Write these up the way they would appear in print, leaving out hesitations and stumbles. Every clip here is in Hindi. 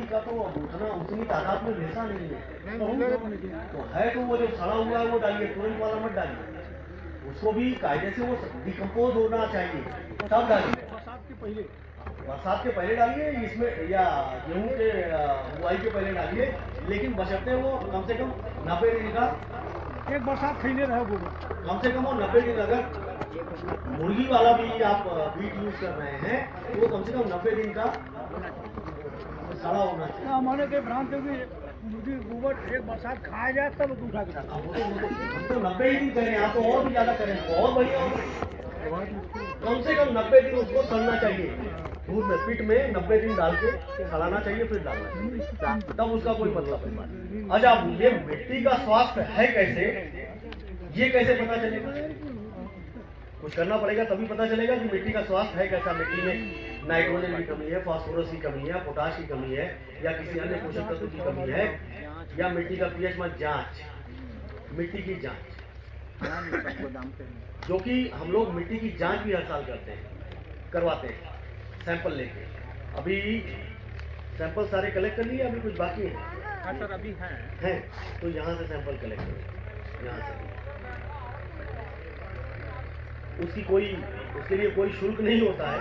का तो उतना उतनी तादाद में वैसा नहीं है, तो है तो वो जो सड़ा हुआ है वो डालिए, तुरंत वाला मत डालिए, उसको भी कायदे से वो डिकम्पोज होना चाहिए तब डालिए। बरसात के पहले डालिए इसमें, या गेहूं के बुआई के पहले डालिए, लेकिन बशर्ते वो कम से कम 90 दिन का, एक बरसात खैले रहे गोबर, कम से कम वो 90 दिन, अगर मुर्गी वाला भी आप बीट यूज कर रहे हैं तो वो कम से कम 90 दिन का सड़ा होना चाहिए। हमारे के भ्रांत है कि मुर्गी गोबर एक बरसात खाया जाए तब उठा के डालते हैं। हम तो 90 ही दिन करें, आप तो और भी ज्यादा करें, बहुत बढ़िया होगा। कम से कम 90 दिन उसको सड़ना चाहिए, दूध में पिट में 90 दिन डाल के सड़ाना चाहिए, फिर डालना चाहिए, तब उसका कोई मतलब नहीं। अच्छा, ये मिट्टी का स्वास्थ्य है कैसे, ये कैसे पता चलेगा? कुछ करना पड़ेगा तभी पता चलेगा कि मिट्टी का स्वास्थ्य है कैसा। मिट्टी में नाइट्रोजन की कमी है, फास्फोरस की कमी है, पोटाश की कमी है, या किसी अन्य पोषक तत्व की कमी है, या मिट्टी का पीएच में जांच, मिट्टी की जांच, जो कि हम लोग मिट्टी की जांच भी हर साल करते हैं, करवाते हैं सैंपल लेके। अभी सैंपल सारे कलेक्ट कर लिए, अभी कुछ बाकी है? हाँ सर, अभी हैं, तो यहाँ से सैंपल कलेक्ट करें, यहाँ से। उसके लिए कोई शुल्क नहीं होता है,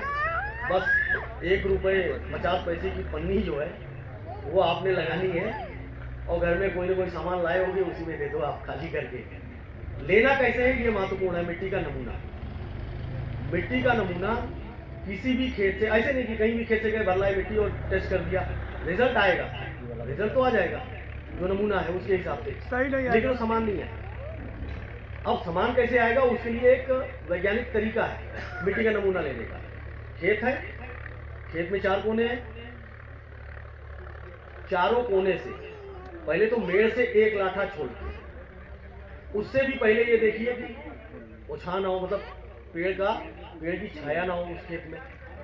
बस 1 रुपये 50 पैसे की पन्नी जो है वो आपने लगानी है, और घर में कोई ना कोई सामान लाए होंगे उसी में दे दो आप खाली करके। लेना कैसे है ये महत्वपूर्ण है। मिट्टी का नमूना, मिट्टी का नमूना किसी भी खेत से, ऐसे नहीं कि कहीं भी खेत से गए भर लाए मिट्टी और टेस्ट कर दिया, रिजल्ट आएगा, रिजल्ट तो आ जाएगा जो नमूना है उसके हिसाब से, सही नहीं, लेकिन वो समान नहीं है। अब समान कैसे आएगा, उसके लिए एक वैज्ञानिक तरीका है मिट्टी का नमूना लेने का। खेत है, खेत में 4 कोने हैं, चारों कोने से पहले तो मेड़ से 1 लाठा छोड़ के, उससे भी पहले ये देखिए कि ओछा ना हो, मतलब पेड़ की छाया ना हो उस खेत में,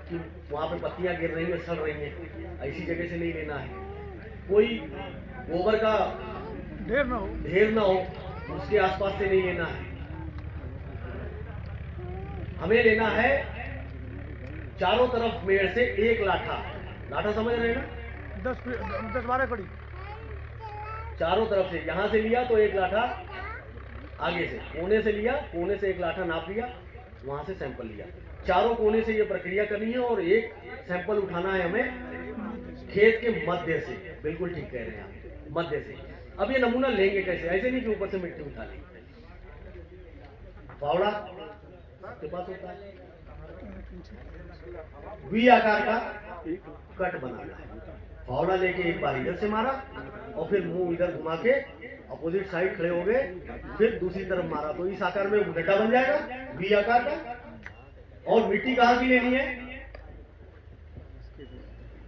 कि वहाँ पे पत्तियां गिर रही हैं, सड़ रही हैं, ऐसी जगह से नहीं लेना है। कोई गोबर का ढेर ना हो उसके आसपास से नहीं लेना है। हमें लेना है चारों तरफ मेड़ से 1 लाठा, लाठा समझ रहे हैं ना, 10-12 कड़ी, चारों तरफ से। यहां से लिया तो 1 लाठा, आगे से कोने से लिया, कोने से 1 लाठा नाप लिया, वहां से सैंपल लिया, चारों कोने से ये प्रक्रिया करनी है, और एक सैंपल उठाना है हमें खेत के मध्य से। बिल्कुल ठीक कह रहे हैं आप, मध्य से। अब ये नमूना लेंगे कैसे, ऐसे नहीं कि ऊपर से मिट्टी उठा लेंगे। फावड़ा आपके पास होता है, वी आकार का कट बनाना है। फावड़ा लेके एक बार इधर से मारा, और फिर मुंह इधर घुमा के अपोजिट साइड खड़े हो गए, फिर दूसरी तरफ मारा, तो इस आकार में गड्ढा बन जाएगा वी आकार का। और मिट्टी कहाँ की लेनी है,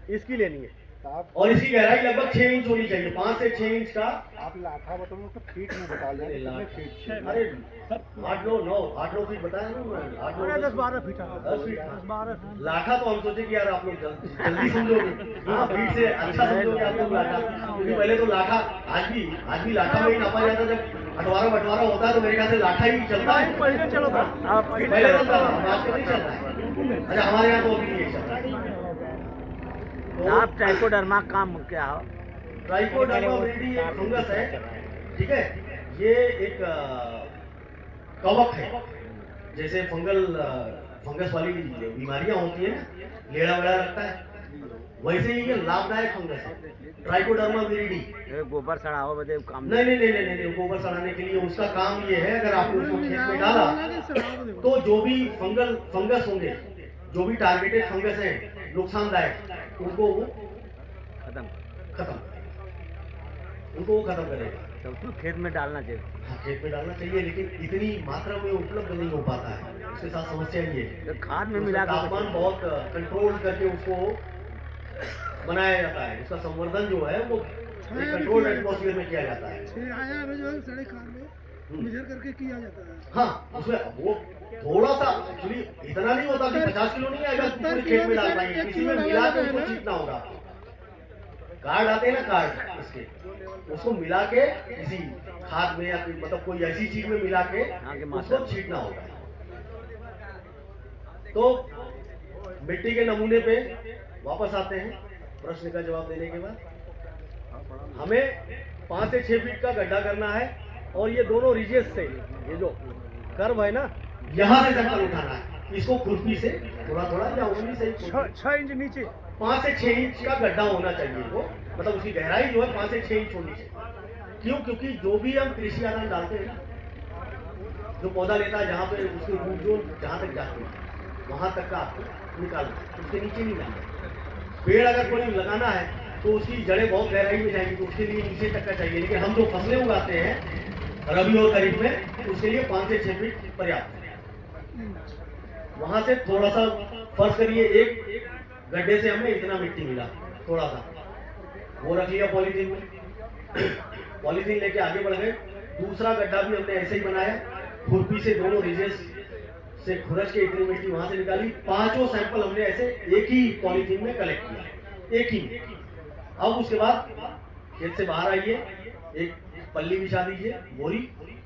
इसकी लेनी है, और इसकी गहराई लगभग 6 इंच होनी चाहिए, 5 से 6 इंच का। आप लाठा बताओ तो फीट में बता दें, अरे 8-9 फीट बताया ना, 10-12 फीट, 10 फीट। 10-12 फीट। लाठा तो हम सोचे कि यार आप लोग जल्दी समझोगे, हाँ फीट से अच्छा समझोगे आप लोग लाठा, क्योंकि पहले तो लाठा, आज भी लाठा में ही नापा जाता। जब बंटवारा होता है तो मेरे ख्याल से लाठा ही चलता है, पहले चलो था, पहले चलता था, आजकल नहीं चल रहा है। अच्छा, हमारे यहाँ तो अभी नहीं चल रहा है। आप ट्राइकोडर्मा काम क्या हो? ट्राइकोडर्मा विरिडी एक फंगस है, ठीक है, ये एक कवक है, जैसे फंगस वाली बीमारियां होती है ना, लेड़ा वेड़ा लगता है, वैसे ही ये लाभदायक फंगस है ट्राइकोडर्मा विरिडी। गोबर सड़ाओ बदे काम नहीं, गोबर सड़ाने के लिए उसका काम ये है, अगर आपने उसको खेत में डाला तो जो भी फंगस होंगे, जो भी टारगेटेड फंगस है नुकसानदायक, उनको वो खत्म उनको वो खत्म करेगा। तो उसको खेत में डालना चाहिए। हाँ, खेत में डालना चाहिए, लेकिन इतनी मात्रा में उपलब्ध नहीं हो पाता है। उसके साथ समस्या ये है, तो खाद में मिला तापमान बहुत कंट्रोल करके उसको बनाया जाता है। उसका संवर्धन जो है वो कंट्रोल्ड एटमॉस्फेयर में किया जाता है, करके किया जाता है। हाँ, उसमें वो थोड़ा सा, एक्चुअली इतना नहीं होता कि 50 किलो नहीं आएगा पूरे खेत में डाल पाएंगे, किसी में मिला के उसको छींटना होगा। कार्ड आते हैं ना, कार्ड इसके, उसको मिला के किसी खाद में या मतलब कोई ऐसी चीज में मिला के उसको छींटना होगा। तो मिट्टी के नमूने पे वापस आते हैं। प्रश्न का जवाब देने के बाद हमें 5 से 6 फीट का गड्ढा करना है और ये दोनों रिजेस से ये जो कर्व है ना, यहाँ से सैंपल उठाना है। इसको खुरपी से थोड़ा थोड़ा या उंगली से 6 इंच नीचे 5 से 6 इंच का गड्ढा होना चाहिए वो, मतलब उसकी गहराई जो है 5 से 6 इंच होनी चाहिए। क्यों? क्योंकि जो भी हम कृषि आदान डालते हैं ना, जो पौधा लेता है जहाँ पे उसकी रूट जो जहाँ तक जाती है वहाँ तक का आपको निकालना है, उसके नीचे नहीं जाना। पेड़ अगर कोई लगाना है तो उसकी जड़ें बहुत गहराई में जाएंगी, तो उसके लिए नीचे तक का चाहिए। लेकिन हम जो फसलें उगाते हैं रबी और खरीफ में, उसके लिए 5 से 6 फीट पर्याप्त है। वहां से थोड़ा सा फर्ज करिए, एक गड्ढे से हमें इतना मिट्टी मिला, थोड़ा सा वो रख लिया पॉलीथीन में, पॉलीथीन लेके आगे बढ़ गए। दूसरा गड्ढा भी हमने ऐसे ही बनाया, खुरपी से दोनों रिजेस से खुरच के इतनी मिट्टी वहां से निकाली। 5 सैंपल हमने ऐसे एक ही पॉलीथीन में कलेक्ट किया, एक ही। अब उसके बाद खेत से बाहर आइए, एक पल्ली बिछा दीजिए, बोरी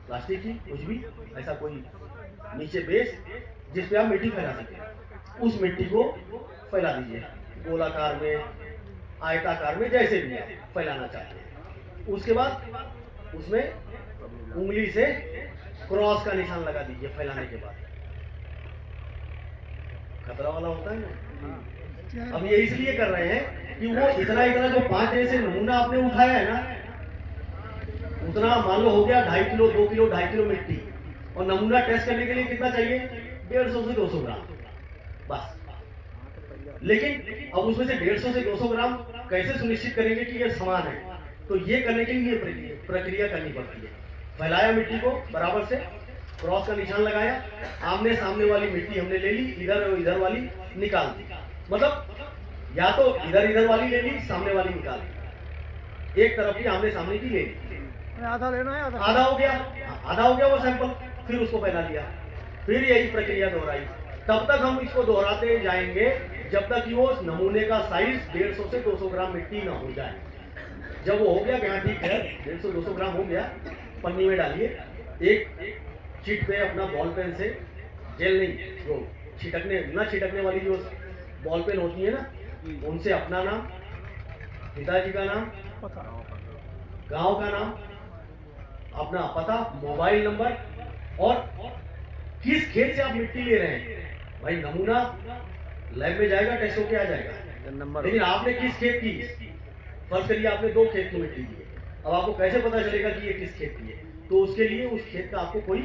प्लास्टिक की कुछ भी ऐसा कोई नीचे बेस जिस पे आप मिट्टी फैला सकें, उस मिट्टी को फैला दीजिए गोलाकार में, आयताकार में, जैसे भी आप फैलाना चाहते हैं। उसके बाद उसमें उंगली से क्रॉस का निशान लगा दीजिए फैलाने के बाद। खतरा वाला होता है ना, अब ये इसलिए कर रहे हैं कि वो इतना जो 5 जैसे नमूना आपने उठाया है ना, उतना मान लो हो गया 2.5 किलो 2 किलो 2.5 किलो मिट्टी, और नमूना टेस्ट करने के लिए कितना चाहिए? 150 से 200 ग्राम बस। लेकिन अब उसमें से 150 से 200 ग्राम कैसे सुनिश्चित करेंगे कि ये समान है? तो ये करने के लिए प्रक्रिया करनी पड़ती है। फैलाया मिट्टी को बराबर से, क्रॉस का निशान लगाया, आमने सामने वाली मिट्टी हमने ले ली, इधर और इधर वाली निकाल दी। मतलब या तो इधर वाली ले ली, सामने वाली निकाल दी, एक तरफ की आमने सामने की ले ली। आधा लेना है, आधा हो गया वो सैंपल, फिर उसको फैला दिया, फिर यही प्रक्रिया दोहराई। तब तक हम इसको दोहराते जाएंगे जब तक कि वो नमूने का साइज 150 से 200 ग्राम मिट्टी ना हो जाए। जब वो हो गया कि हाँ ठीक है 150-200 ग्राम हो गया, पन्नी में डालिए, एक शीट पे अपना बॉल पेन से, जेल नहीं, जो छिटकने वाली जो बॉल पेन होती है ना, उनसे अपना नाम, पिताजी का नाम, गांव का नाम, अपना पता, मोबाइल नंबर और किस खेत से आप मिट्टी ले रहे हैं। भाई नमूना लैब में जाएगा, टेस्ट होके आ जाएगा, लेकिन आपने किस खेत की, फर्ज करिए आपने 2 खेत की मिट्टी दी है, अब आपको कैसे पता चलेगा कि ये किस खेत की है? तो उसके लिए उस खेत का आपको कोई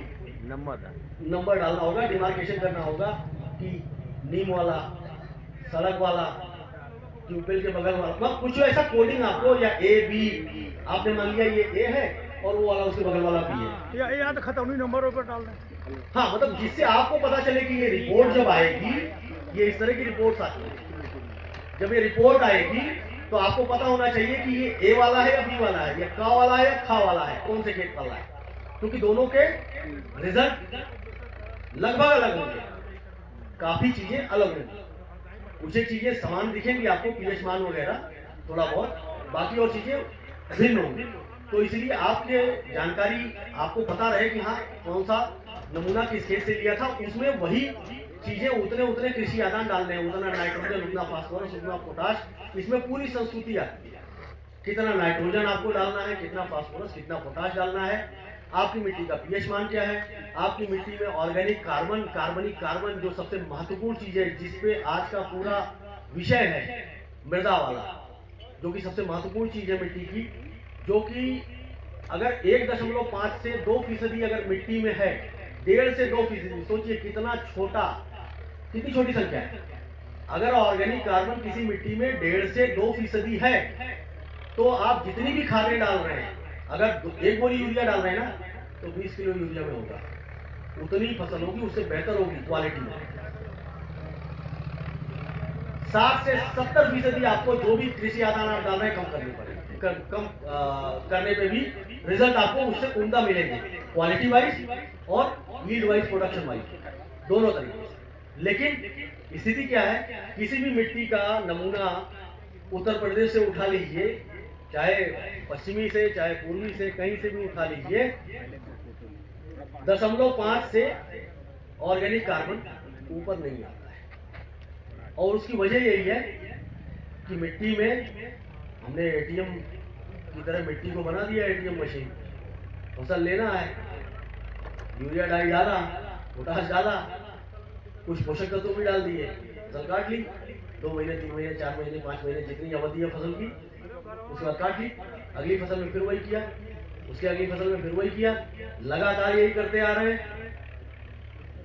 नंबर डालना होगा, डिमार्केशन करना होगा कि नीम वाला, सड़क वाला, ट्यूबवेल के बगल वाला, मतलब कुछ ऐसा कोडिंग आपको, या A B आपने मान लिया ये A है और वो वाला उसके बगल वाला B है, या तो खतौनी नंबर पर डाल दें। हाँ, मतलब जिससे आपको पता चले कि ये रिपोर्ट जब आएगी, ये इस तरह की रिपोर्ट आती है, जब ये रिपोर्ट आएगी तो आपको पता होना चाहिए कि ये A वाला है या B वाला है, या का वाला है या खा वाला है, कौन से खेत वाला है, क्योंकि दोनों के रिजल्ट लगभग अलग होंगे, काफी चीजें अलग होंगी। कुछ चीजें समान दिखेंगी आपको, पीएच मान वगैरह थोड़ा बहुत, बाकी और चीजें भिन्न होंगी। तो इसलिए आपके जानकारी आपको पता रहे कि हाँ कौन सा नमूना किस खेत से लिया था, उसमें वही चीजें उतने कृषि आदान डालने हैं, उतना नाइट्रोजन, उतना फास्फोरस, उतना पोटाश, इसमें पूरी संस्तुति आती है। कितना नाइट्रोजन आपको डालना है, कितना फास्फोरस, कितना पोटाश डालना है, आपकी मिट्टी का पीएच मान क्या है, आपकी मिट्टी में ऑर्गेनिक कार्बन, कार्बनिक कार्बन जो सबसे महत्वपूर्ण चीज है, जिसपे आज का पूरा विषय है, मृदा वाला, जो कि सबसे महत्वपूर्ण चीज है मिट्टी की, जो कि अगर 1.5 से 2% अगर मिट्टी में है, 1.5 से 2%, सोचिए कितनी छोटी संख्या है। अगर ऑर्गेनिक कार्बन किसी मिट्टी में 1.5 से 2% है, तो आप जितनी भी खादें डाल रहे हैं, अगर 1 बोरी यूरिया डाल रहे हैं ना, तो 20 किलो यूरिया में होगा, उतनी फसल होगी, उससे बेहतर होगी क्वालिटी में। 60 से 70% आपको जो भी कृषि आदान आप डाल रहे हैं कम करने पड़ेंगे, कम करने पे भी रिजल्ट आपको उससे उम्दा मिलेंगे, क्वालिटी वाइज और यील्ड वाइज, प्रोडक्शन वाइज, दोनों तरीके से। लेकिन स्थिति क्या है, किसी भी मिट्टी का नमूना उत्तर प्रदेश से उठा लीजिए, चाहे पश्चिमी से, चाहे पूर्वी से, कहीं से भी उठा लीजिए, 0.5 से ऑर्गेनिक कार्बन ऊपर नहीं आता है। और उसकी वजह यही है कि मिट्टी में हमने एटीएम की तरह मिट्टी को बना दिया एटीएम मशीन। फसल लेना है, यूरिया डाई डाला, पोटाश डाला, कुछ पोषक तत्व भी डाल दिए, फसल काट ली। 2 महीने 3 महीने 4 महीने 5 महीने जितनी अवधि है फसल की, उसके बाद काट ली। अगली फसल में फिर वही किया, उसके अगली फसल में फिर वही किया, लगातार यही करते आ रहे हैं।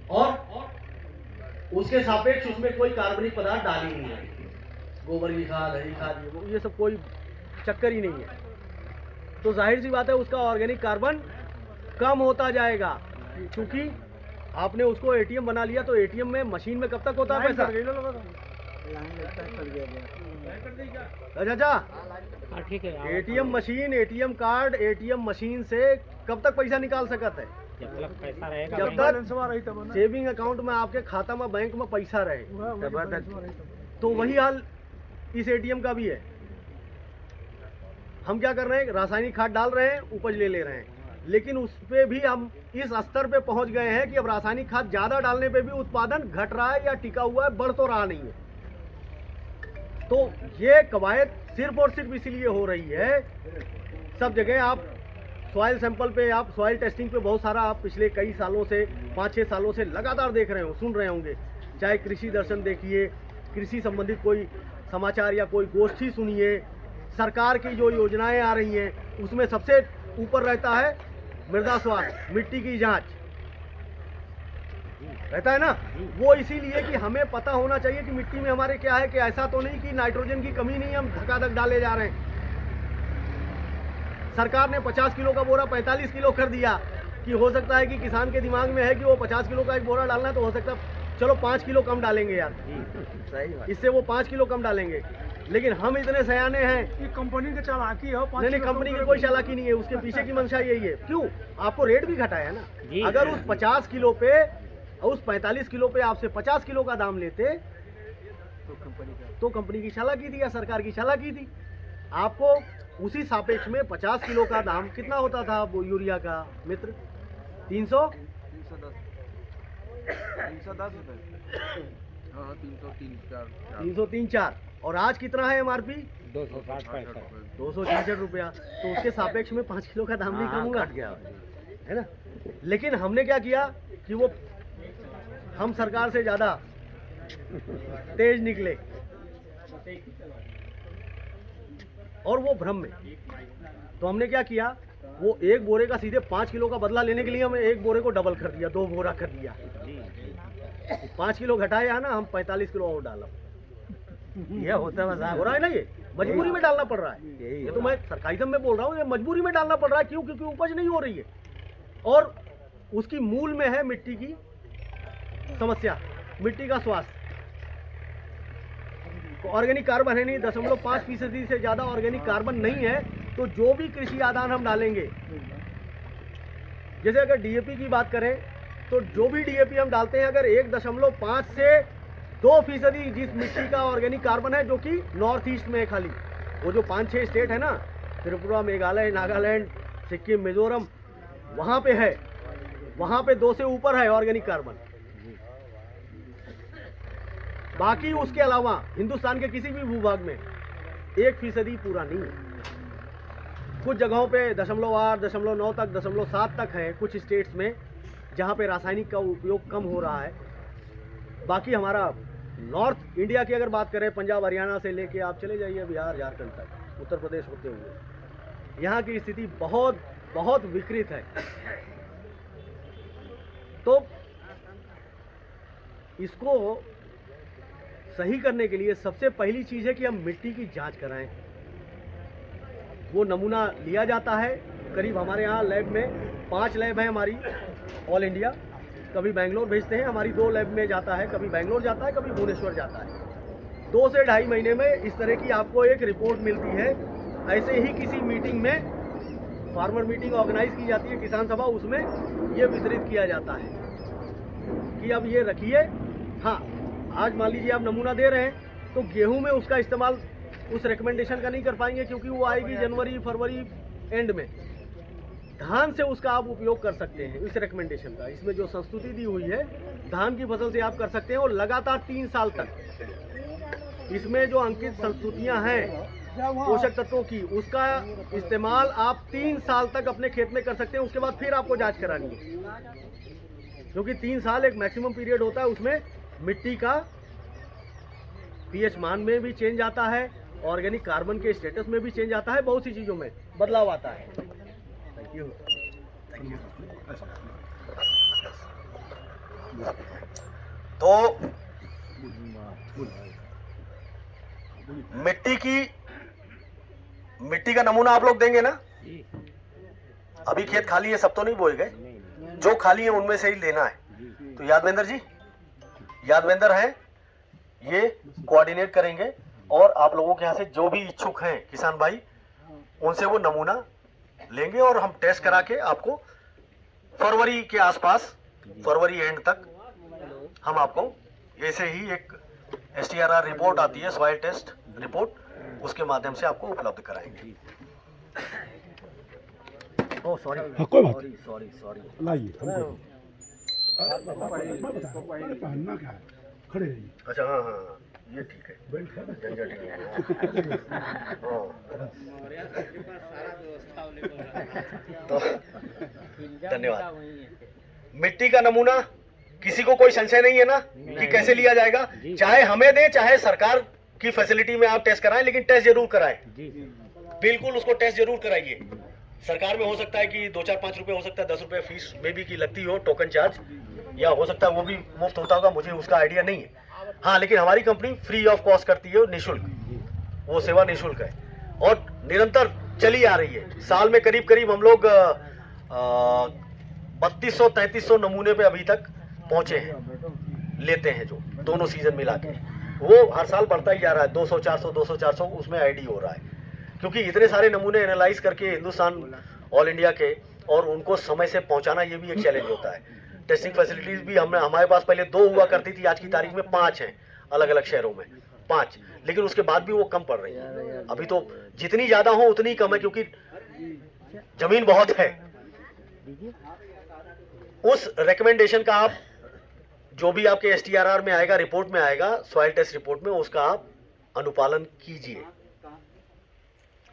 और उसके सापेक्ष उसमें कोई कार्बनिक पदार्थ डाल ही नहीं है, गोबर की खाद, हरी खाद, ये सब कोई चक्कर ही नहीं है। तो जाहिर सी बात है उसका ऑर्गेनिक कार्बन कम होता जाएगा, क्योंकि आपने उसको एटीएम बना लिया। तो एटीएम में मशीन में कब तक होता है पैसा? अच्छा, हाँ ठीक है। ATM machine, ATM card, ATM machine से कब तक पैसा निकाल सकता है? जब तक पैसा रहेगा, जब तक सेविंग अकाउंट में आपके खाता में बैंक में पैसा रहे, तब तक। तो वही हाल इस एटीएम का भी है। हम क्या कर रहे हैं, रासायनिक खाद डाल रहे हैं, उपज ले रहे हैं, लेकिन उस पे भी हम इस स्तर पे पहुंच गए हैं कि अब रासायनिक खाद ज्यादा डालने पे भी उत्पादन घट रहा है या टिका हुआ है, बढ़ तो रहा नहीं है। तो ये कवायद सिर्फ और सिर्फ इसीलिए हो रही है। सब जगह आप सॉइल सैंपल पे, आप सॉइल टेस्टिंग पे बहुत सारा आप पिछले कई सालों से, 5-6 सालों से लगातार देख रहे हो, सुन रहे होंगे। चाहे कृषि दर्शन देखिए, कृषि संबंधित कोई समाचार या कोई गोष्ठी सुनिए, सरकार की जो योजनाएं आ रही हैं उसमें सबसे ऊपर रहता है मृदा स्वास्थ्य, मिट्टी की जांच रहता है ना। वो इसीलिए कि हमें पता होना चाहिए कि मिट्टी में हमारे क्या है, कि ऐसा तो नहीं कि नाइट्रोजन की कमी नहीं, हम धक्का-धक डाले जा रहे हैं। सरकार ने 50 किलो का बोरा 45 किलो कर दिया, कि हो सकता है कि किसान के दिमाग में है कि वो 50 किलो का एक बोरा डालना है, तो हो सकता है चलो 5 किलो कम डालेंगे यार, सही, इससे वो 5 किलो कम डालेंगे। लेकिन हम इतने सयाने हैं, ये कंपनी की चालाकी है। नहीं, कंपनी की कोई चालाकी नहीं है, उसके पीछे की मंशा यही है। क्यों? आपको रेट भी घटाया ना। अगर उस 50 किलो पे, उस 45 किलो पे आपसे 50 किलो का दाम लेते तो कंपनी की चालाकी थी या सरकार की चालाकी थी। आपको उसी सापेक्ष में 50 किलो का दाम कितना होता था वो यूरिया का मित्र? 310 303-4। और आज कितना है एमआरपी? 266 रुपया। तो उसके सापेक्ष में 5 किलो का दाम नहीं कम हुआ, है ना। लेकिन हमने क्या किया कि वो हम सरकार से ज्यादा तेज निकले, और वो भ्रम में। तो हमने क्या किया, वो एक बोरे का सीधे 5 किलो का बदला लेने के लिए हमने एक बोरे को डबल कर दिया, 2 बोरा कर दिया। 5 किलो घटाया ना, हम 45 किलो और डाला। ये होता है, हो रहा है ना, ये मजबूरी में डालना पड़ रहा है। ये तो मैं सरकारिज्म में बोल रहा हूँ, ये मजबूरी में डालना पड़ रहा है। क्यों? क्योंकि उपज नहीं हो रही है, और उसकी मूल में है मिट्टी की समस्या, मिट्टी का स्वास्थ्य। ऑर्गेनिक कार्बन है नहीं, 0.5% से ज्यादा ऑर्गेनिक कार्बन नहीं है। तो जो भी कृषि आदान हम डालेंगे, जैसे अगर डीएपी की बात करें, तो जो भी डीएपी हम डालते हैं, अगर 1.5 से 2% जिस मिट्टी का ऑर्गेनिक कार्बन है, जो कि नॉर्थ ईस्ट में है, खाली वो जो 5-6 स्टेट है ना, त्रिपुरा, मेघालय, नागालैंड, सिक्किम, मिजोरम, वहां पे है, वहां पे 2 से ऊपर है ऑर्गेनिक कार्बन। बाकी उसके अलावा हिंदुस्तान के किसी भी भूभाग में 1% पूरा नहीं है। कुछ जगहों पे 0.8, 0.9 तक, 0.7 तक है कुछ स्टेट्स में, जहाँ पे रासायनिक का उपयोग कम हो रहा है। बाकी हमारा नॉर्थ इंडिया की अगर बात करें, पंजाब, हरियाणा से लेके आप चले जाइए बिहार, झारखंड तक, उत्तर प्रदेश होते हुए, यहाँ की स्थिति बहुत बहुत विकृत है। तो इसको सही करने के लिए सबसे पहली चीज़ है कि हम मिट्टी की जांच कराएं। वो नमूना लिया जाता है, करीब हमारे यहाँ लैब में 5 लैब है हमारी ऑल इंडिया। कभी बेंगलोर भेजते हैं, हमारी 2 लैब में जाता है, कभी बेंगलोर जाता है, कभी भुवनेश्वर जाता है। 2 से 2.5 महीने में इस तरह की आपको एक रिपोर्ट मिलती है। ऐसे ही किसी मीटिंग में, फार्मर मीटिंग ऑर्गेनाइज की जाती है, किसान सभा, उसमें ये वितरित किया जाता है कि अब ये रखिए। हाँ, आज मान लीजिए आप नमूना दे रहे हैं, तो गेहूं में उसका इस्तेमाल उस रिकमेंडेशन का नहीं कर पाएंगे, क्योंकि वो आएगी जनवरी फरवरी एंड में। धान से उसका आप उपयोग कर सकते हैं, इस रिकमेंडेशन का, इसमें जो संस्तुति दी हुई है, धान की फसल से आप कर सकते हैं, और लगातार 3 साल तक इसमें जो अंकित संस्तुतियां हैं पोषक तत्वों की, उसका इस्तेमाल आप 3 साल तक अपने खेत में कर सकते हैं। उसके बाद फिर आपको जांच करानी है, क्योंकि 3 साल एक मैक्सिमम पीरियड होता है। उसमें मिट्टी का पीएच मान में भी चेंज आता है, ऑर्गेनिक कार्बन के स्टेटस में भी चेंज आता है, बहुत सी चीजों में बदलाव आता है। Thank you. तो मिट्टी का नमूना आप लोग देंगे ना? अभी खेत खाली है, सब तो नहीं बोए गए, जो खाली है उनमें से ही लेना है। तो यादवेंद्र जी, यादवेंद्र है, ये कोऑर्डिनेट करेंगे और आप लोगों के यहाँ से जो भी इच्छुक हैं किसान भाई, उनसे वो नमूना लेंगे और हम टेस्ट करा के आपको फरवरी के आसपास, फरवरी एंड तक हम आपको ऐसे ही एक STRR रिपोर्ट आती है, सॉइल टेस्ट रिपोर्ट, उसके माध्यम से आपको उपलब्ध कराएंगे। ओह सॉरी, कोई बात सॉरी लाइए पहनना क्या है, खड़े रहिए। अच्छा हाँ, ये ठीक है, झंझट नहीं है। तो धन्यवाद। मिट्टी का नमूना किसी को कोई संशय नहीं है ना कि कैसे लिया जाएगा? चाहे हमें दें, चाहे सरकार की फैसिलिटी में आप टेस्ट कराएं, लेकिन टेस्ट जरूर कराएं। बिल्कुल उसको टेस्ट जरूर कराइए। सरकार में हो सकता है कि 2-4-5 रुपए हो सकता है, 10 रुपए फीस में भी की लगती हो, टोकन चार्ज, या हो सकता है वो भी मुफ्त होता होगा, मुझे उसका आइडिया नहीं है। हाँ, लेकिन हमारी कंपनी फ्री ऑफ कॉस्ट करती है, निःशुल्क, वो सेवा निःशुल्क है और निरंतर चली आ रही है। साल में करीब करीब हम लोग 3200-3300 नमूने पे अभी तक पहुंचे हैं, लेते हैं, जो दोनों सीजन मिला के। वो हर साल बढ़ता ही जा रहा है, 200-400 उसमें आईडी हो रहा है, क्योंकि इतने सारे नमूने एनालाइज करके हिंदुस्तान, ऑल इंडिया के, और उनको समय से पहुंचाना, ये भी एक चैलेंज होता है। टेस्टिंग फैसिलिटीज भी हमारे पास पहले 2 हुआ करती थी, आज की तारीख में 5 हैं अलग अलग शहरों में, 5, लेकिन उसके बाद भी वो कम पड़ रही है। अभी तो जितनी ज्यादा हो उतनी कम है, क्योंकि जमीन बहुत है। उस रिकमेंडेशन का आप, जो भी आपके STRR में आएगा, रिपोर्ट में आएगा, सॉइल टेस्ट रिपोर्ट में, उसका आप अनुपालन कीजिए।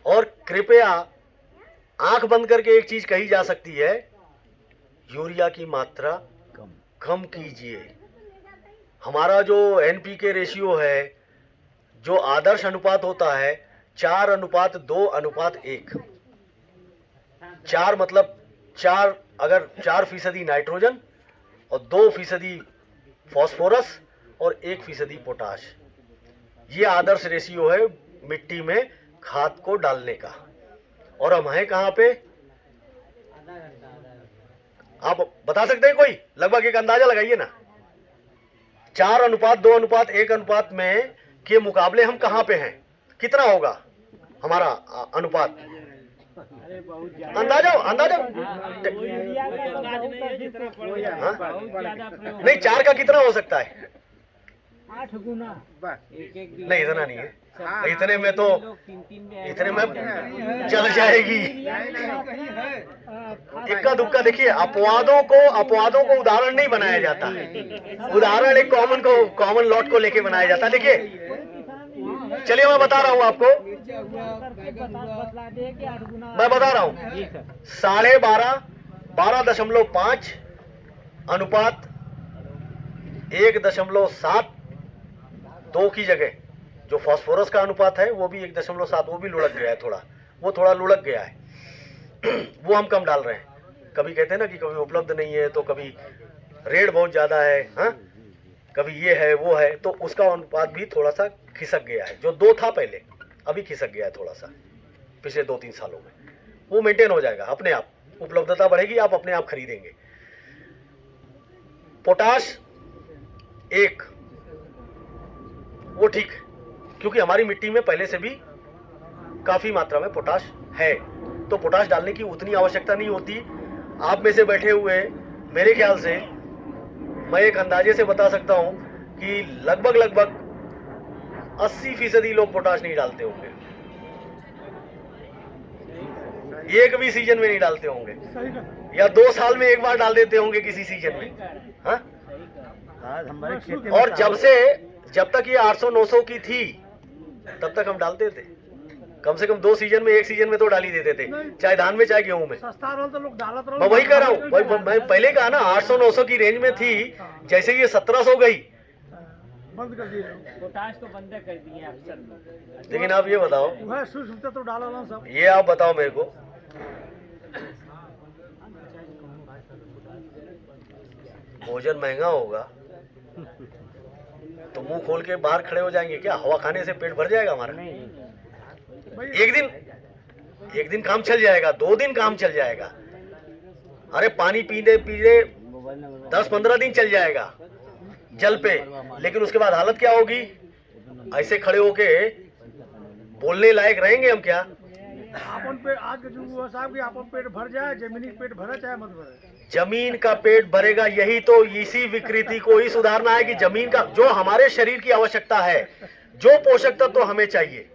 और कृपया आंख बंद करके एक चीज कही जा सकती है, यूरिया की मात्रा कम कीजिए। हमारा जो NPK रेशियो है, जो आदर्श अनुपात होता है, 4:2:1। 4 मतलब 4, अगर 4% नाइट्रोजन और 2% फॉस्फोरस और 1% पोटाश, ये आदर्श रेशियो है मिट्टी में खाद को डालने का। और हम हैं कहां पे? आप बता सकते हैं कोई? लगभग एक अंदाजा लगाइए ना। 4:2:1 में के मुकाबले हम कहां पे हैं? कितना होगा हमारा अनुपात? अंदाजा नहीं, 4 का कितना हो सकता है? 8 गुना। नहीं, इतना नहीं है, इतने में तो, इतने में चल जाएगी। इक्का दुक्का। देखिए, अपवादों को उदाहरण नहीं बनाया जाता, उदाहरण एक कॉमन लॉट को लेके बनाया जाता है। देखिए, चलिए मैं बता रहा हूं आपको, मैं बता रहा हूं, 12.5 अनुपात 1.7, 2 की जगह जो फास्फोरस का अनुपात है वो भी 1.7, वो भी लुढ़क गया है, थोड़ा लुढ़क गया है। वो हम कम डाल रहे हैं। कभी कहते हैं ना कि कभी उपलब्ध नहीं है, तो कभी रेट बहुत ज्यादा है, हाँ, कभी ये है वो है, तो उसका अनुपात भी थोड़ा सा खिसक गया है। जो 2 था पहले, अभी खिसक गया है थोड़ा सा, पिछले 2-3 सालों में। वो मेंटेन हो जाएगा अपने आप, उपलब्धता बढ़ेगी, आप अपने आप खरीदेंगे। पोटाश 1, वो ठीक है, क्योंकि हमारी मिट्टी में पहले से भी काफी मात्रा में पोटाश है, तो पोटाश डालने की उतनी आवश्यकता नहीं होती। आप में से बैठे हुए, मेरे ख्याल से मैं एक अंदाजे से बता सकता हूं कि लगभग 80% लोग पोटाश नहीं डालते होंगे, एक भी सीजन में नहीं डालते होंगे, या 2 साल में एक बार डाल देते होंगे किसी सीजन में, हाँ? और जब तक ये 800-900 की थी, तब तक हम डालते थे। कम से कम 2 सीजन में 1 सीजन में तो डाल ही देते थे, चाहे धान में चाहे गेहूं में। सस्ता रहो तो लोग डालत रहो। मैं वही कह रहा हूँ, मैं पहले कहा ना 800-900 की रेंज में थी, जैसे ये 1700 गई, बंद कर दिए। पोटाश तो बंद कर दिए अक्सर लोग। लेकिन आप ये बताओ, वह सुनते तो डालो ना सब। ये आप बताओ मेरे को, भोजन महंगा होगा तो मुंह खोल के बाहर खड़े हो जाएंगे क्या? हवा खाने से पेट भर जाएगा हमारा? भाई एक दिन काम चल जाएगा, 2 दिन काम चल जाएगा, अरे पानी पीने पीने 10-15 दिन चल जाएगा जल पे, लेकिन उसके बाद हालत क्या होगी? ऐसे खड़े होके बोलने लायक रहेंगे हम क्या? आपन पे आज के युग हुआ साहब कि आपन पेट भर जाए, जमीनी पेट भरे चाहे मत भरे। जमीन का पेट भरेगा, यही तो इसी विकृति को ही सुधारना है कि जमीन का जो हमारे शरीर की आवश्यकता है, जो पोषक तत्व तो हमें चाहिए।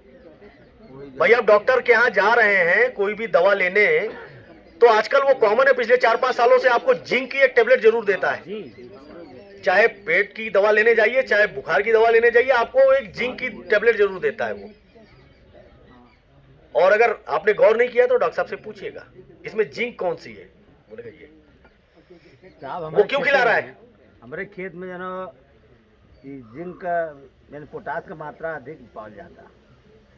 भाई आप डॉक्टर के यहाँ जा रहे हैं कोई भी दवा लेने, तो आजकल वो कॉमन है, पिछले 4-5 सालों से आपको जिंक की एक टेबलेट जरूर देता है। चाहे पेट की दवा लेने जाइए, चाहे बुखार की दवा लेने जाइए, आपको एक जिंक की टेबलेट जरूर देता है वो। और अगर आपने गौर नहीं किया तो डॉक्टर साहब से पूछिएगा इसमें जिंक कौन सी है, बोलेगा ये। वो क्यों खिला रहा है? हमारे खेत में जो जिंक यानी पोटाश का मात्रा अधिक पाया जाता।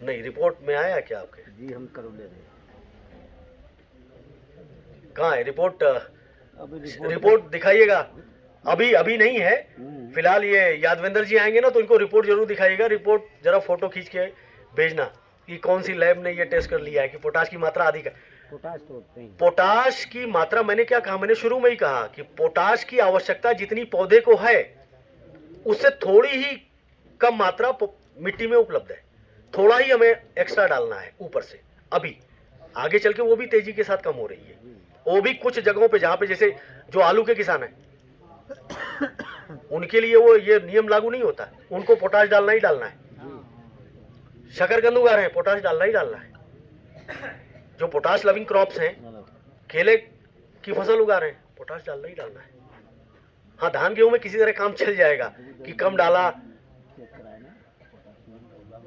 नहीं, रिपोर्ट में आया क्या आपके? जी हम करौले रहे। कहाँ है रिपोर्ट? रिपोर्ट दिखाइएगा। अभी नहीं है फिलहाल। ये यादवेंद्र जी आएंगे ना तो इनको रिपोर्ट जरूर दिखाइएगा। रिपोर्ट जरा फोटो खींच के भेजना कि कौन सी लैब ने ये टेस्ट कर लिया है कि पोटाश की मात्रा अधिक है। पोटाश तो होते हैं। पोटाश की मात्रा, मैंने क्या कहा, मैंने शुरू में ही कहा कि पोटाश की आवश्यकता जितनी पौधे को है उससे थोड़ी ही कम मात्रा मिट्टी में उपलब्ध है। थोड़ा ही हमें एक्स्ट्रा डालना है ऊपर से। अभी आगे चल के वो भी तेजी के साथ कम हो रही है। वो भी कुछ जगहों पे जहां पे जैसे जो आलू के किसान हैं उनके लिए वो ये नियम लागू नहीं होता, उनको पोटाश डालना ही डालना है। शकरकंद उगा रहे हैं, पोटाश डालना ही डालना है। जो पोटाश लविंग क्रॉप्स हैं, केले की फसल उगा रहे हैं, पोटाश डालना ही डालना है। हाँ, धान गेहूं में किसी तरह काम चल जाएगा कि कम डाला,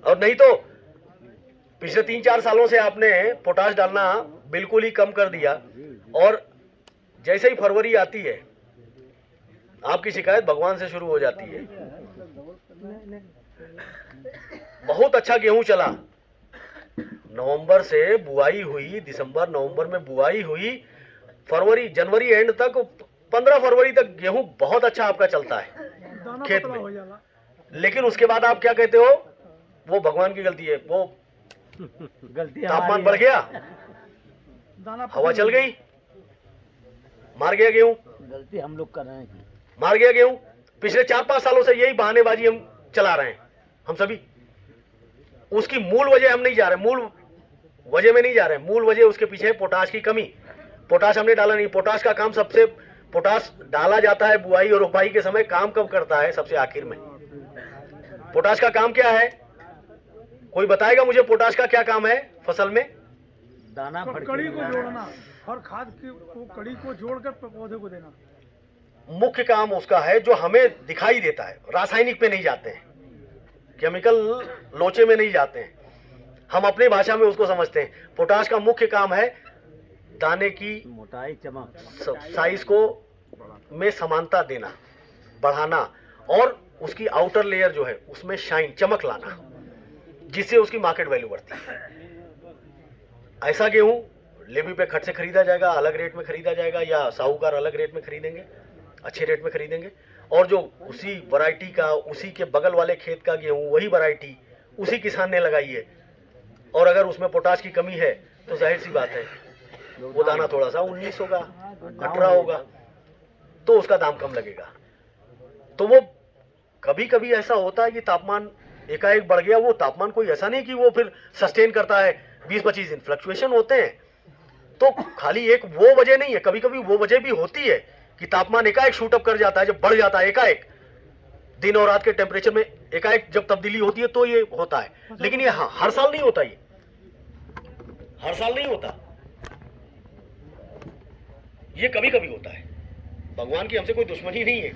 और नहीं तो पिछले 3-4 सालों से आपने पोटाश डालना बिल्कुल ही कम कर दिया। और जैसे ही फरवरी आती है आपकी शिकायत भगवान से शुरू हो जाती है। बहुत अच्छा गेहूं चला, नवंबर से बुआई हुई, दिसंबर नवंबर में बुआई हुई, फरवरी जनवरी एंड तक 15 फरवरी तक गेहूं बहुत अच्छा आपका चलता है खेत में। लेकिन उसके बाद आप क्या कहते हो? वो भगवान की गलती है, वो गलती तापमान बढ़ गया, हवा चल गई, मार गया गेहूं। गलती हम लोग कर रहे हैं। मार गया गेहूं। पिछले 4-5 सालों से यही बहानेबाजी हम चला रहे हैं, हम सभी। उसकी मूल वजह हम नहीं जा रहे, मूल वजह में नहीं जा रहे। मूल वजह उसके पीछे है पोटाश की कमी। पोटाश हमने डाला नहीं। पोटाश का काम सबसे, पोटाश डाला जाता है बुआई और रोपाई के समय, काम कब करता है? सबसे आखिर में। पोटाश का काम क्या है? कोई बताएगा मुझे पोटाश का क्या काम है फसल में? दाना कड़ी को जोड़ना, हर खाद की कड़ी को जोड़कर पौधे को देना मुख्य काम उसका है, जो हमें दिखाई देता है। रासायनिक पे नहीं जाते हैं, केमिकल लोचे में नहीं जाते हैं, हम अपनी भाषा में उसको समझते हैं। पोटाश का मुख्य काम है दाने की मोटाई, चमक, साइज को में समानता देना, बढ़ाना, और उसकी आउटर लेयर जो है उसमें शाइन, चमक लाना, जिससे उसकी मार्केट वैल्यू बढ़ती है। ऐसा गेहूं लेवी पे खट से खरीदा जाएगा, अलग रेट में खरीदा जाएगा, या साहूकार अलग रेट में खरीदेंगे, अच्छे रेट में खरीदेंगे। और जो उसी वैरायटी का, उसी के बगल वाले खेत का गेहूं, वही वैरायटी उसी किसान ने लगाई है, और अगर उसमें पोटाश की कमी है तो जाहिर सी बात है वो दाना थोड़ा सा 19 होगा, 18 होगा, तो उसका दाम कम लगेगा। तो वो कभी कभी ऐसा होता है कि तापमान एकाएक बढ़ गया। वो तापमान कोई ऐसा नहीं कि वो फिर सस्टेन करता है 20-25 दिन, फ्लक्चुएशन होते हैं। तो खाली एक वो वजह नहीं है, कभी कभी वो वजह भी होती है कि तापमान एकाएक शूट अप कर जाता है, जब बढ़ जाता है एकाएक, दिन और रात के टेम्परेचर में एकाएक जब तब्दीली होती है तो ये होता है। लेकिन ये हर साल नहीं होता, ये हर साल नहीं होता, ये कभी कभी होता है। भगवान की हमसे कोई दुश्मनी नहीं है,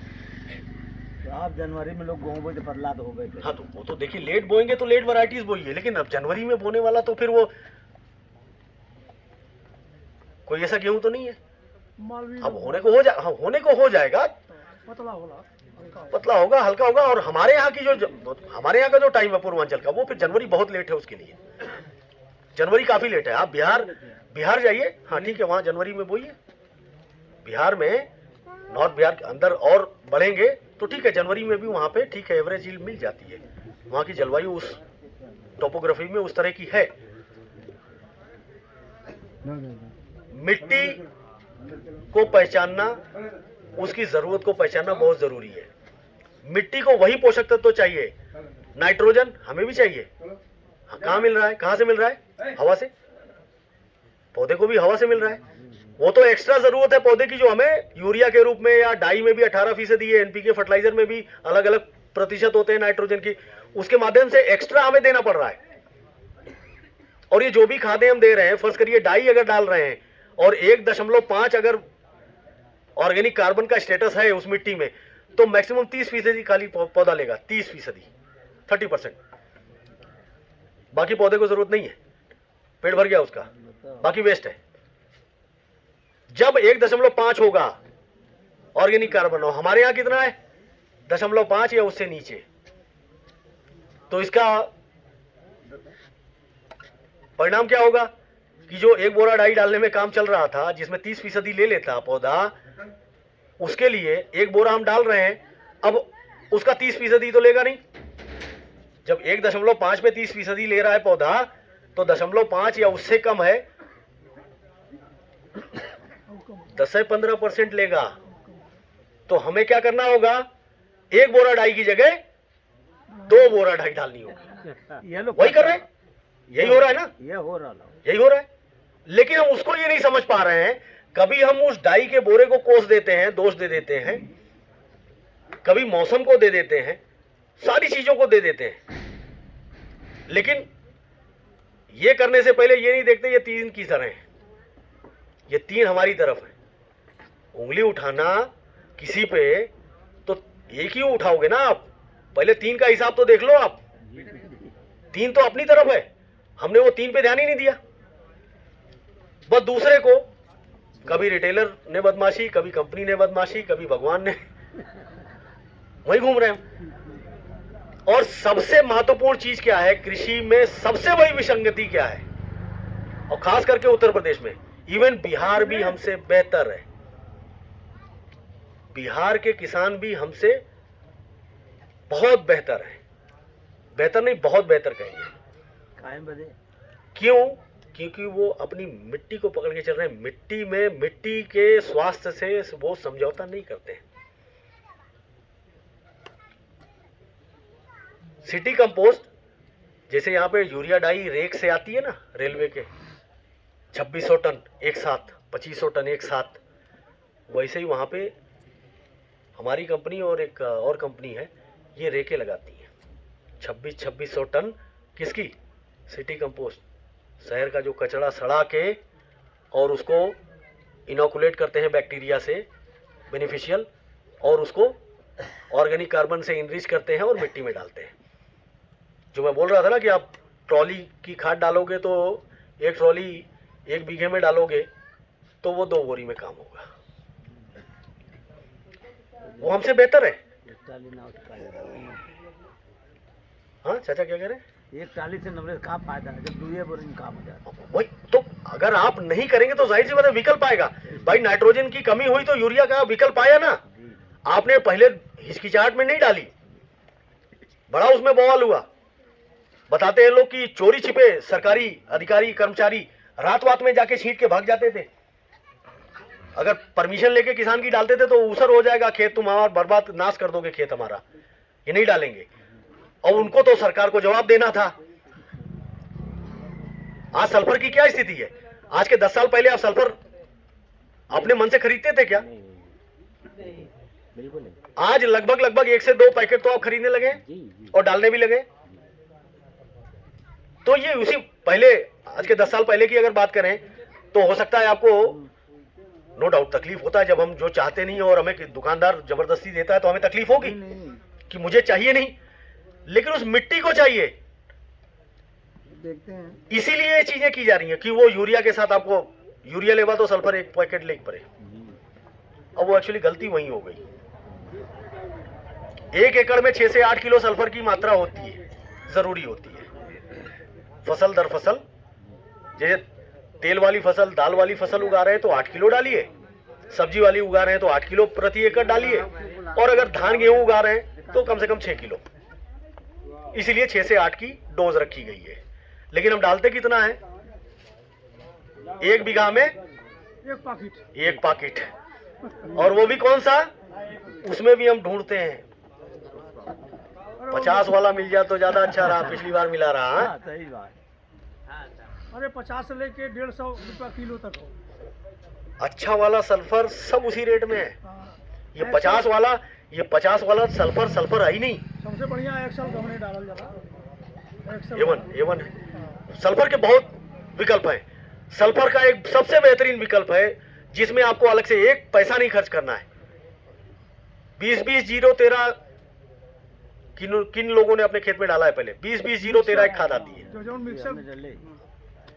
तो आप जनवरी में लोग गेहूँ बोते पतला तो हो गए थे। हाँ तो वो तो देखिए लेट बोएंगे तो लेट वैरायटीज बोइए, लेकिन अब जनवरी में बोने वाला तो फिर वो कोई ऐसा गेहूं तो नहीं है। माल भी अब होने को हो जाएगा, पतला होला, पतला होगा, हल्का होगा। और हमारे यहाँ की हमारे यहाँ का जो टाइम है पूर्वांचल का, वो फिर जनवरी बहुत लेट है उसके लिए, जनवरी काफी लेट है। आप बिहार जाइए, हाँ ठीक है, वहाँ जनवरी में बोइए। बिहार में, नॉर्थ बिहार के अंदर और बढ़ेंगे तो ठीक है, जनवरी में भी वहाँ पे ठीक है एवरेज यील्ड मिल जाती है। वहाँ की जलवायु उस टोपोग्राफी में उस तरह की है। मिट्टी को पहचानना, उसकी जरूरत को पहचानना बहुत जरूरी है। मिट्टी को वही पोषक तत्व तो चाहिए, नाइट्रोजन हमें भी चाहिए। हाँ, कहाँ मिल रहा है, कहाँ से मिल रहा है? हवा से। पौधे को भी हवा से मिल रहा है। वो तो एक्स्ट्रा जरूरत है पौधे की, जो हमें यूरिया के रूप में या डाई में भी 18% है, एनपीके फर्टिलाइजर में भी अलग अलग प्रतिशत होते हैं नाइट्रोजन की, उसके माध्यम से एक्स्ट्रा हमें देना पड़ रहा है। और ये जो भी खादें हम दे रहे हैं, फर्ज करिए डाई अगर डाल रहे हैं और 1.5 अगर ऑर्गेनिक कार्बन का स्टेटस है उस मिट्टी में, तो मैक्सिमम 30% खाली पौधा लेगा, 30%, 30%। बाकी पौधे को जरूरत नहीं है, पेट भर गया उसका, बाकी वेस्ट है। जब 1.5 होगा ऑर्गेनिक कार्बन, और हमारे यहां कितना है 0.5 या उससे नीचे, तो इसका परिणाम क्या होगा कि जो 1 बोरा डाई डालने में काम चल रहा था, जिसमें 30% ले लेता पौधा, उसके लिए 1 बोरा हम डाल रहे हैं, अब उसका 30% तो लेगा नहीं। जब 1.5 पे 30% ले रहा है पौधा, तो 0.5 या उससे कम है 10 से 15% लेगा। तो हमें क्या करना होगा, 1 बोरा डाई की जगह 2 बोरा डाई डालनी होगी। ये लोग वही कर रहे हैं, यही हो रहा है ना, ये हो रहा यही हो रहा है। लेकिन हम उसको ये नहीं समझ पा रहे हैं। कभी हम उस डाई के बोरे को कोस देते हैं, दोष दे देते हैं, कभी मौसम को दे देते हैं, सारी चीजों को दे देते हैं। लेकिन ये करने से पहले ये नहीं देखते ये 3 की तरह हैं, ये 3 हमारी तरफ है। उंगली उठाना किसी पे तो एक ही उठाओगे ना आप, पहले 3 का हिसाब तो देख लो आप। 3 तो अपनी तरफ है, हमने वो 3 पे ध्यान ही नहीं दिया। बस दूसरे को, कभी रिटेलर ने बदमाशी, कभी कंपनी ने बदमाशी, कभी भगवान ने, वही घूम रहे हैं। और सबसे महत्वपूर्ण चीज क्या है कृषि में, सबसे बड़ी विसंगति क्या है, और खास करके उत्तर प्रदेश में, इवन बिहार भी हमसे बेहतर है। बिहार के किसान भी हमसे बहुत बेहतर है, बेहतर नहीं बहुत बेहतर कहेंगे। कायम बदे क्यों? क्योंकि वो अपनी मिट्टी को पकड़ के चल रहे हैं। मिट्टी में, मिट्टी के स्वास्थ्य से वो समझौता नहीं करते हैं। सिटी कंपोस्ट, जैसे यहाँ पे यूरिया डाई रेक से आती है ना रेलवे के, 2600 टन एक साथ, 2500 टन एक साथ, वैसे ही वहाँ पे हमारी कंपनी और एक और कंपनी है, ये रेके लगाती हैं 2600 टन। किसकी? City compost. शहर का जो कचरा सड़ा के और उसको इनोकुलेट करते हैं बैक्टीरिया से बेनिफिशियल, और उसको ऑर्गेनिक कार्बन से इनरिच करते हैं और मिट्टी में डालते हैं। जो मैं बोल रहा था ना कि आप ट्रॉली की खाद डालोगे तो 1 ट्रॉली 1 बीघे में डालोगे तो वो 2 बोरी में काम होगा। वो हमसे बेहतर है। हाँ चाचा क्या कह रहे हैं? 1 ट्राली से 90 का फायदा है, जब 2 बोरी में काम हो जाता है। वही तो, अगर आप नहीं करेंगे तो जाहिर सी बात है विकल्प आएगा। भाई नाइट्रोजन की कमी हुई तो यूरिया का विकल्प आया ना। आपने पहले हिचकिचाहट में नहीं डाली, बड़ा उसमें बवाल हुआ। बताते हैं लोग कि चोरी छिपे सरकारी अधिकारी कर्मचारी रात में जाके छींट के भाग जाते थे। अगर परमिशन लेके किसान की डालते थे तो ऊसर हो जाएगा खेत, तुम हमारा बर्बाद नाश कर दोगे खेत हमारा, ये नहीं डालेंगे। और उनको तो सरकार को जवाब देना था। आज सल्फर की क्या स्थिति है? आज के 10 साल पहले आप सल्फर अपने मन से खरीदते थे क्या? बिल्कुल नहीं। आज लगभग 1 से 2 पैकेट तो आप खरीदने लगे और डालने भी लगे। तो ये उसी पहले, आज के 10 साल पहले की अगर बात करें तो हो सकता है आपको नो डाउट तकलीफ होता है। जब हम जो चाहते नहीं और हमें दुकानदार जबरदस्ती देता है तो हमें तकलीफ होगी। कि मुझे चाहिए नहीं, लेकिन उस मिट्टी को चाहिए। देखते हैं। इसीलिए ये चीजें की जा रही हैं कि वो यूरिया के साथ आपको यूरिया लेवा तो सल्फर एक पैकेट ले पड़े। अब वो एक्चुअली गलती वहीं हो गई। 1 एकड़ में 6 से 8 किलो सल्फर की मात्रा होती है, जरूरी होती है। फसल दर फसल, जैसे तेल वाली फसल, दाल वाली फसल उगा रहे हैं तो 8 किलो डालिए, सब्जी वाली उगा रहे हैं तो 8 किलो प्रति एकड़ डालिए, और अगर धान गेहूं उगा रहे हैं तो कम से कम 6 किलो। इसीलिए 6 से 8 की डोज रखी गई है। लेकिन हम डालते कितना है? 1 बीघा में 1 पाकिट, और वो भी कौन सा? उसमें भी हम ढूंढते हैं 50 वाला मिल जाए तो ज्यादा अच्छा रहा। पिछली बार मिला रहा। हाँ, सही बात। अरे 50 से लेके 150 रुपया किलो तक हो। अच्छा वाला सल्फर सब उसी रेट में है। हाँ। ये 50 वाला सल्फर है ही नहीं। सबसे बढ़िया एक्सल गमने डालल जाला। एक्सल एवन है। सल्फर के बहुत विकल्प हैं। सल्फर का एक सबसे बेहतरीन विकल्प है जिसमें आपको अलग से 1 पैसा नहीं खर्च करना है। 20-20-0-13 किन लोगों ने अपने खेत में डाला है? पहले 20-20-0-13 एक खाद आती है, जो मिक्सर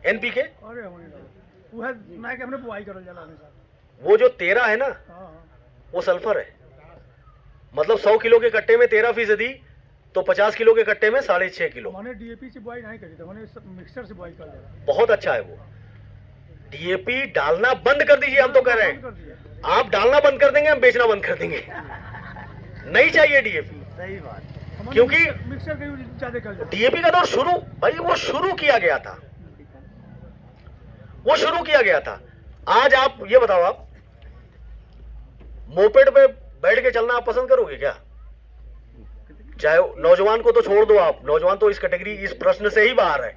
NPK। अरे वो है ना कि हमने बुआई करल जाला हमेशा। वो जो 13 है ना, हाँ। वो सल्फर है। मतलब 100 किलो के कट्टे में 13%, तो 50 किलो के कट्टे में 6.5 किलो। मैंने DAP से बुआई नहीं करी थी, मैंने मिक्सर से बुआई कर दिया। बहुत अच्छा है वो। DAP डालना बंद कर दीजिए, हम तो कह रहे हैं। आप डालना बंद कर देंगे, हम बेचना बंद कर देंगे। नहीं चाहिए DAP। सही बात। क्योंकि मिक्सर का यूज ज्यादा कर दिया। DAP का दौर शुरू, भाई वो शुरू किया गया था, वो शुरू किया गया था। आज आप ये बताओ, आप मोपेड पे बैठ के चलना आप पसंद करोगे क्या? चाहे नौजवान को तो छोड़ दो, आप नौजवान तो इस कैटेगरी, इस प्रश्न से ही बाहर है।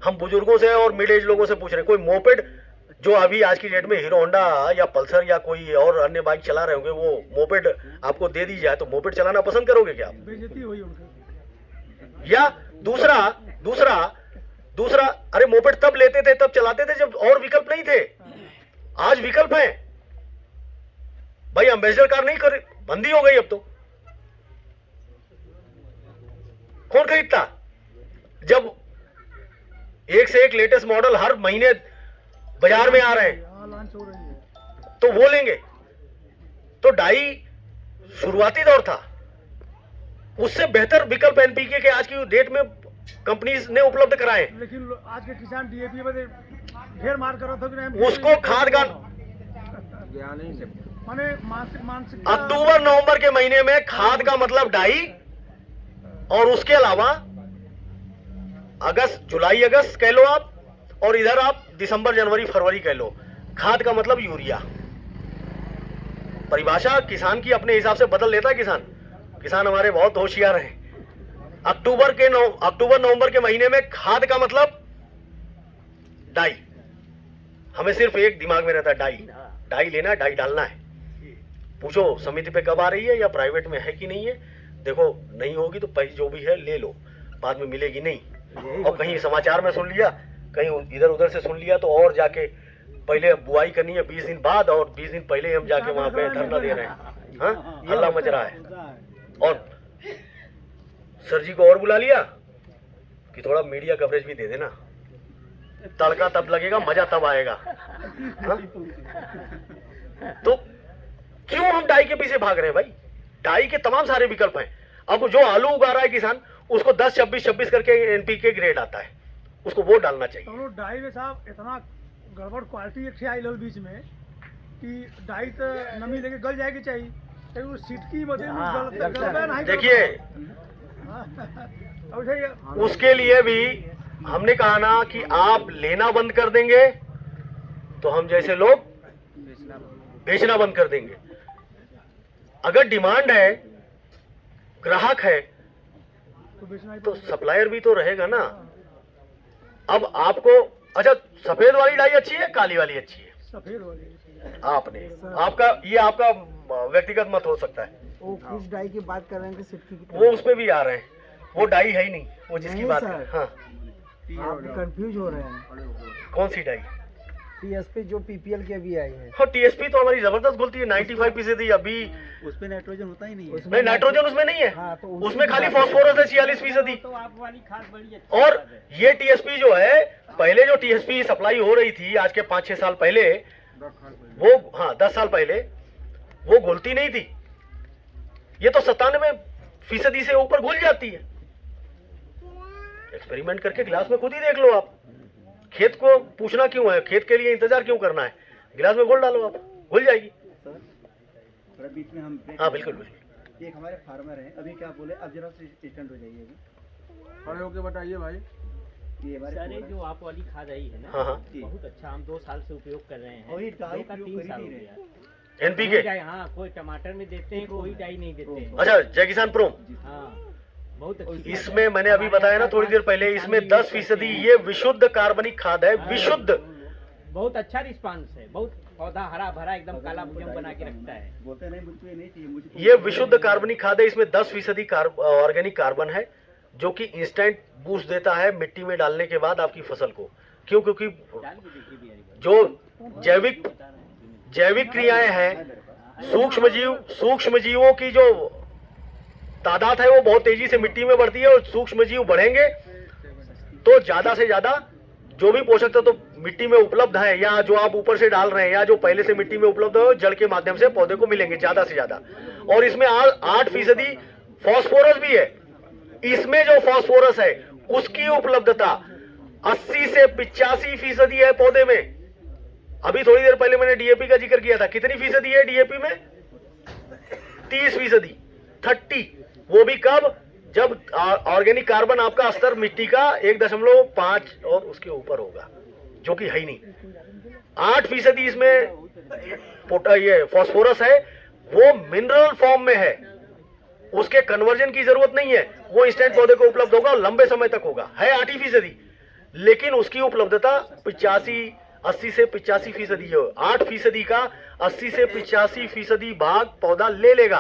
हम बुजुर्गों से और मिड एज लोगों से पूछ रहे हैं, कोई मोपेड जो अभी आज की डेट में हीरो होंडा या पल्सर या कोई और अन्य बाइक चला रहे होंगे, वो मोपेड आपको दे दी जाए तो मोपेड चलाना पसंद करोगे क्या? बेइज्जती हुई उनकी। या दूसरा, अरे मोपेड तब लेते थे, तब चलाते थे जब और विकल्प नहीं थे। आज विकल्प है भाई। एम्बेसडर कार नहीं कर, बंदी हो गई अब तो। कौन खरीदता? जब एक से एक लेटेस्ट मॉडल हर महीने बाजार में आ रहे हैं लॉन्च हो रही है, तो वो लेंगे। तो डाई शुरुआती दौर था, उससे बेहतर विकल्प NPK के आज की डेट में कंपनीज ने उपलब्ध कराए। लेकिन आज के किसान DAP पे ढेर मार कर रहा था कि उसको खाद का माने मानसिक अक्टूबर नवंबर के महीने में खाद का मतलब डाई, और उसके अलावा जुलाई अगस्त कह लो आप, और इधर आप दिसंबर जनवरी फरवरी कह लो, खाद का मतलब यूरिया। परिभाषा किसान की अपने हिसाब से बदल लेता है किसान हमारे बहुत होशियार हैं। अक्टूबर नवंबर के महीने में खाद का मतलब डाई। हमें सिर्फ एक दिमाग में रहता है, डाई लेना है, डाई डालना है। पूछो समिति पे कब आ रही है या प्राइवेट में है कि नहीं है। देखो नहीं होगी तो पैसे जो भी है ले लो, बाद में मिलेगी नहीं। और कहीं समाचार में सुन लिया, कहीं इधर उधर से सुन लिया, तो और जाके पहले बुआई करनी है 20 दिन बाद, और 20 दिन पहले हम जाके वहां पे धरना दे रहे हैं। हाँ, हल्ला मच रहा है। और सर जी को और बुला लिया कि थोड़ा मीडिया कवरेज भी दे देना, तड़का तब लगेगा, मजा तब आएगा। हाँ? तो क्यों हम डाई के पीछे भाग रहे हैं भाई? डाई के तमाम सारे विकल्प हैं। अब जो आलू उगा रहा है किसान, उसको 10-26-26 करके NPK ग्रेड आता है, उसको वो डालना चाहिए। तो डाई में साहब इतना गड़बड़ क्वालिटी एक आई लो बीच में कि डाई तो नमी लेके गल जाएगी चाहिए, वो सिटकी देखिए उसके लिए भी हमने कहा ना कि आप लेना बंद कर देंगे तो हम जैसे लोग बेचना बंद कर देंगे। अगर डिमांड है, ग्राहक है, तो सप्लायर भी तो रहेगा ना। अब आपको अच्छा सफेद वाली डाई अच्छी है, काली वाली अच्छी है? सफेद वाली। आपका व्यक्तिगत मत हो सकता है। वो किस डाई की बात कर रहे हैं कि सिटकी की? वो उस पे भी आ रहे हैं, वो डाई है ही नहीं, वो जिसकी बात कर। हाँ, आप कंफ्यूज हो रहे हैं। कौन सी डाई? टीएसपी जो पीपीएल के अभी आई है, और टीएसपी तो हमारी जबरदस्त घुलती है 95%। अभी उसमें नाइट्रोजन होता ही नहीं है। नहीं, नाइट्रोजन उसमें नहीं है, हाँ, तो उसमें खाली फास्फोरस है 46%। तो आप वाली खाद बड़ी अच्छी और खाद है। ये टीएसपी जो है, पहले जो टीएसपी सप्लाई हो रही थी आज के 5-6 साल पहले, वो 10 साल पहले वो घुलती नहीं थी। ये तो 97% से ऊपर घुल जाती है। एक्सपेरिमेंट करके गिलास में खुद ही देख लो आप। खेत को पूछना क्यों है, खेत के लिए इंतजार क्यों करना है, गिलास में घोल डालो आप, घुल जाएगी। सर थोड़ा बीच में हम हाँ बिल्कुल बिल्कुल। एक हमारे फार्मर हैं, अभी क्या बोले, अब जरा स्टैंड हो जाइए अभी। खड़े होके बताइए भाई। ये हमारे सर ये जो आप वाली खाद आई है ना, हाँ हाँ, बहुत अच्छा, हम 2 साल से उपयोग कर रहे हैं। और ये डाई 2 का 3 प्रयोग साल कर हो ही नहीं गया। एनपीके। कोई डाई, हाँ, कोई टमाटर में देते हैं, कोई डाई नहीं देते हैं। अच्छा, जय किसान प्रो, हाँ, बहुत अच्छी इसमें मैंने अभी बताया ना थोड़ी देर पहले, इसमें 10% ये विशुद्ध कार्बनिक खाद है, विशुद्ध। बहुत अच्छा रिस्पांस है, बहुत पौधा हरा भरा एकदम काला भुजंग बना के रखता है। बोलते नहीं, मुझको ये नहीं चाहिए, मुझे ये विशुद्ध कार्बनिक खाद है, इसमें 10% ऑर्गेनिक कार्बन है, जो कि इंस्टेंट बूस्ट देता है मिट्टी में डालने के बाद आपकी फसल को। क्यों? क्योंकि डाल के देखिए भी यार। जो जैविक क्रियाएं हैं, सूक्ष्म जीवों की जो तादाद है वो बहुत तेजी से मिट्टी में बढ़ती है, और सूक्ष्म जीव बढ़ेंगे तो ज्यादा से ज्यादा जो भी पोषक तत्व तो मिट्टी में उपलब्ध है, या जो आप ऊपर से डाल रहे हैं, या जो पहले से मिट्टी में उपलब्ध है, जड़ के माध्यम से पौधे को मिलेंगे ज्यादा से ज्यादा। और इसमें 8% फास्फोरस भी है। इसमें जो फास्फोरस है उसकी उपलब्धता 80 से 85% है पौधे में। अभी थोड़ी देर पहले मैंने डीएपी का जिक्र किया था, कितनी फीसदी है डीएपी में? 30%, 30। वो भी कब? जब ऑर्गेनिक कार्बन आपका स्तर मिट्टी का 1.5 और उसके ऊपर होगा, जो कि है ही नहीं। 8% इसमें ये फास्फोरस है, वो मिनरल फॉर्म में है, उसके कन्वर्जन की जरूरत नहीं है, वो इंस्टेंट पौधे को उपलब्ध होगा और लंबे समय तक होगा। है 8%, लेकिन उसकी उपलब्धता 80 से 85% है। 8% का 80 से 85% भाग पौधा ले लेगा,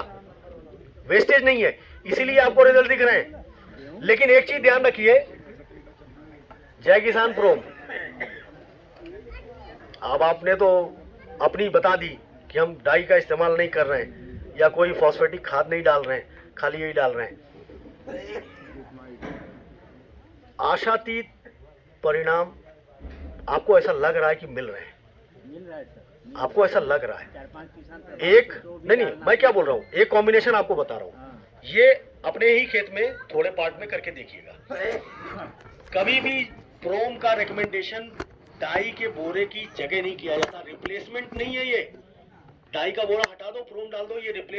वेस्टेज नहीं है, इसीलिए आपको रिजल्ट दिख रहे हैं। लेकिन एक चीज ध्यान रखिए, जय किसान प्रो, अब आपने तो अपनी बता दी कि हम डाई का इस्तेमाल नहीं कर रहे हैं, या कोई फॉस्फेटिक खाद नहीं डाल रहे हैं, खाली यही डाल रहे हैं। आशातीत परिणाम आपको ऐसा लग रहा है कि मिल रहे हैं, मिल रहा है सर। आपको ऐसा लग रहा है। 4-5 किसान एक नहीं, मैं क्या बोल रहा हूँ, एक कॉम्बिनेशन आपको बता रहा हूँ। ये अपने ही खेत में थोड़े पार्ट में करके देखिएगा। कभी भी प्रोम का रिकमेंडेशन डाई के बोरे की जगह नहीं किया जाता, रिप्लेसमेंट नहीं है ये। डाई का बोरा हटा दो, प्रोम डाल दो, ये रिप्लेस